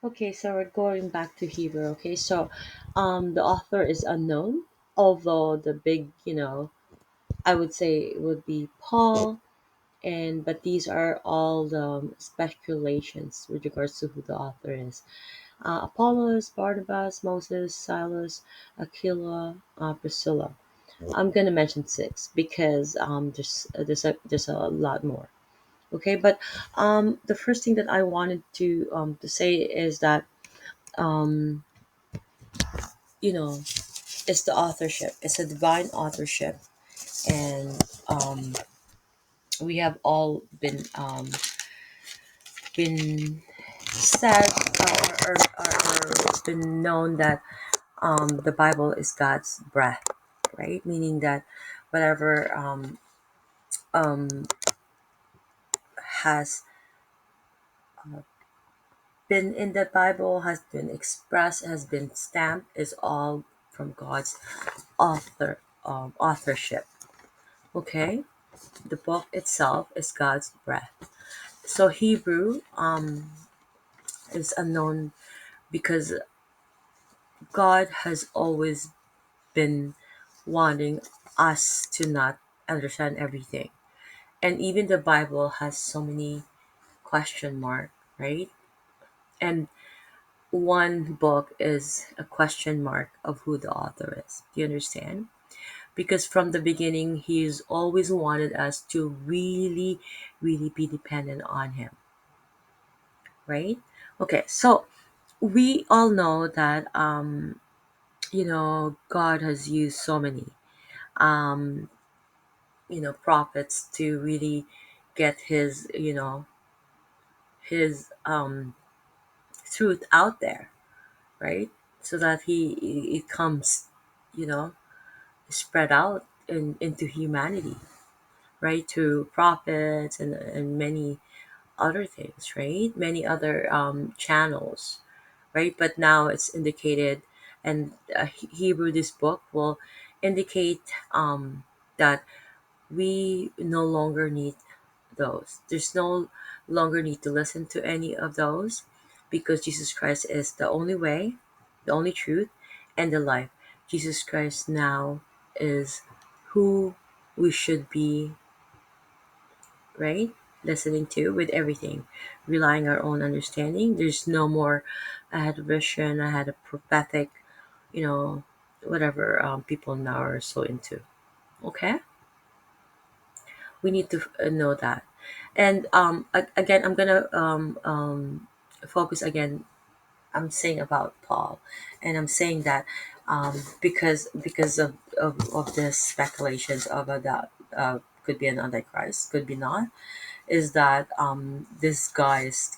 Okay, so we're going back to Hebrew. Okay, so the author is unknown, although the big, I would say it would be Paul, and but these are all the speculations with regards to who the author is. Apollos, Barnabas, Moses, Silas, Aquila, Priscilla. I'm gonna mention six because there's a lot more. Okay, but the first thing that I wanted to say is that um, you know it's the authorship. It's a divine authorship, and we have all been said or been known that the Bible is God's breath, right? Meaning that whatever has been in the Bible, has been expressed, has been stamped, is all from God's authorship. Okay, the book itself is God's breath. So Hebrew is unknown because God has always been wanting us to not understand everything. And even the Bible has so many question mark, right? And one book is a question mark of who the author is. Do you understand? Because from the beginning, he's always wanted us to really, really be dependent on him, right? Okay, so we all know that God has used so many um, prophets to really get his truth out there, right? So that it comes, you know, spread out into humanity, right? To prophets and many other things, right? Many other channels, right? But now it's indicated, and Hebrew, this book will indicate that we no longer need those. There's no longer need to listen to any of those because Jesus Christ is the only way, the only truth, and the life. Jesus Christ now is who we should be, right? Listening to with everything, relying our own understanding. There's no more I had a vision, I had a prophetic, you know, whatever people now are so into. Okay, we need to know that. And again, I'm gonna focus again. I'm saying about Paul, and I'm saying that because of the speculations of that could be an antichrist, could be not, is that this guy is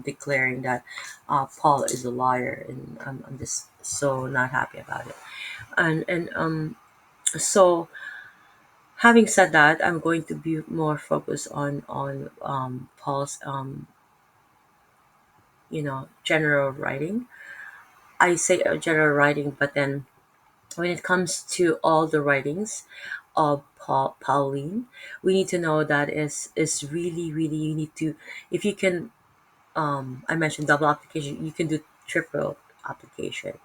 declaring that Paul is a liar, and I'm just so not happy about it. And so having said that, I'm going to be more focused on Paul's general writing. I say general writing, but then when it comes to all the writings of Pauline, we need to know that is really really you need to, if you can, I mentioned double application, you can do triple application.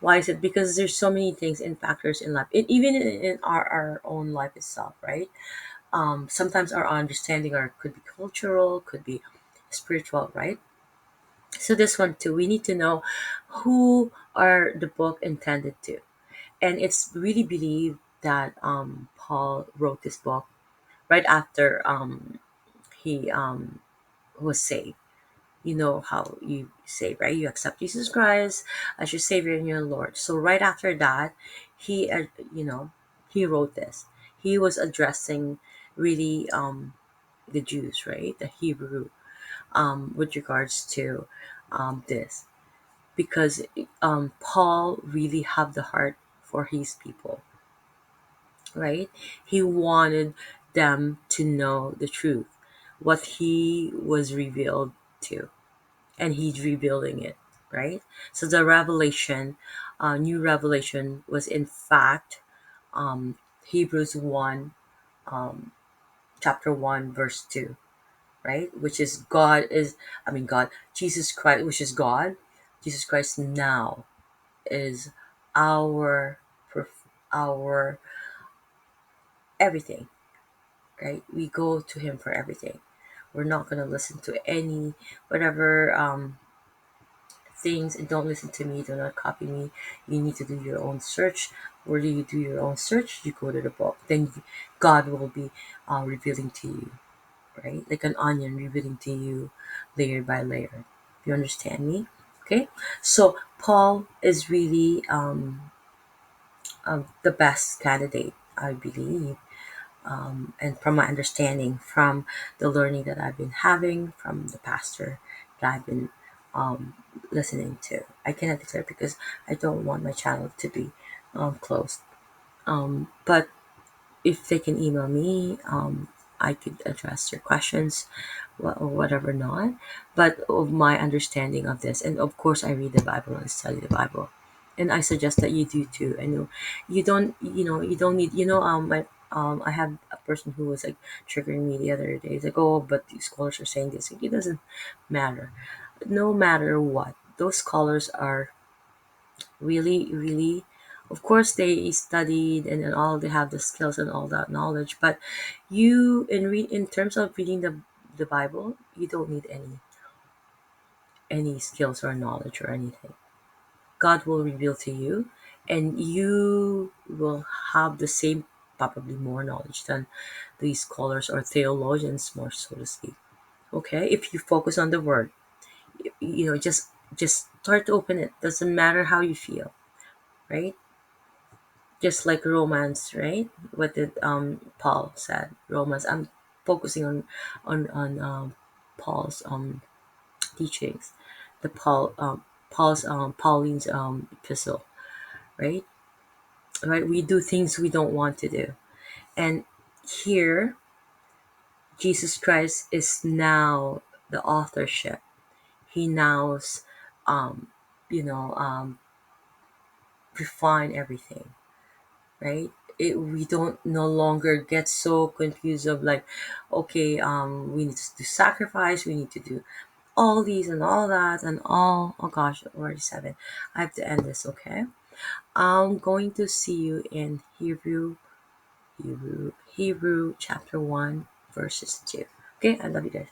Why is it? Because there's so many things and factors in life, even in our own life itself, right? Sometimes our understanding are could be cultural, could be spiritual, right? So this one too, we need to know who are the book intended to, and it's really believed that Paul wrote this book right after he was saved. You know how you say, right? You accept Jesus Christ as your Savior and your Lord. So right after that, he, he wrote this. He was addressing really the Jews, right? The Hebrew, with regards to this, because Paul really have the heart for his people, right? He wanted them to know the truth, what he was revealed to, and he's revealing it, right? So the revelation, new revelation, was in fact Hebrews 1, chapter 1, verse 2. right? Which is God is, I mean, God, Jesus Christ, which is God. Jesus Christ now is our, our everything, right? We go to Him for everything. We're not going to listen to any, whatever, things, and don't listen to me, do not copy me. You need to do your own search. Where do you do your own search? You go to the book, then God will be revealing to you, right? Like an onion revealing to you layer by layer. You understand me? Okay, so Paul is really the best candidate, I believe, and from my understanding, from the learning that I've been having from the pastor that I've been um, listening to. I cannot declare because I don't want my channel to be closed. But if they can email me, I could address your questions, or whatever not. But of my understanding of this, and of course, I read the Bible and study the Bible, and I suggest that you do too. I know you don't, you don't need, I have a person who was like triggering me the other day. He's like, "Oh, but these scholars are saying this." It doesn't matter. No matter what, those scholars are really, really, of course they studied and all, they have the skills and all that knowledge, but you in terms of reading the Bible, you don't need any skills or knowledge or anything. God will reveal to you, and you will have the same, probably more knowledge than these scholars or theologians, more so to speak. Okay, if you focus on the word, just start to open it. Doesn't matter how you feel, right? Just like romance, right? What did Paul said? Romance. I'm focusing on Paul's teachings, the Paul's Pauline's epistle, right? Right. We do things we don't want to do, and here Jesus Christ is now the authorship. He now's um, you know um, refine everything, right? We don't no longer get so confused of like, okay, we need to do sacrifice, we need to do all these and all that and all. Oh gosh, already 7. I have to end this. Okay, I'm going to see you in Hebrew chapter 1 verses 2. Okay, I love you guys.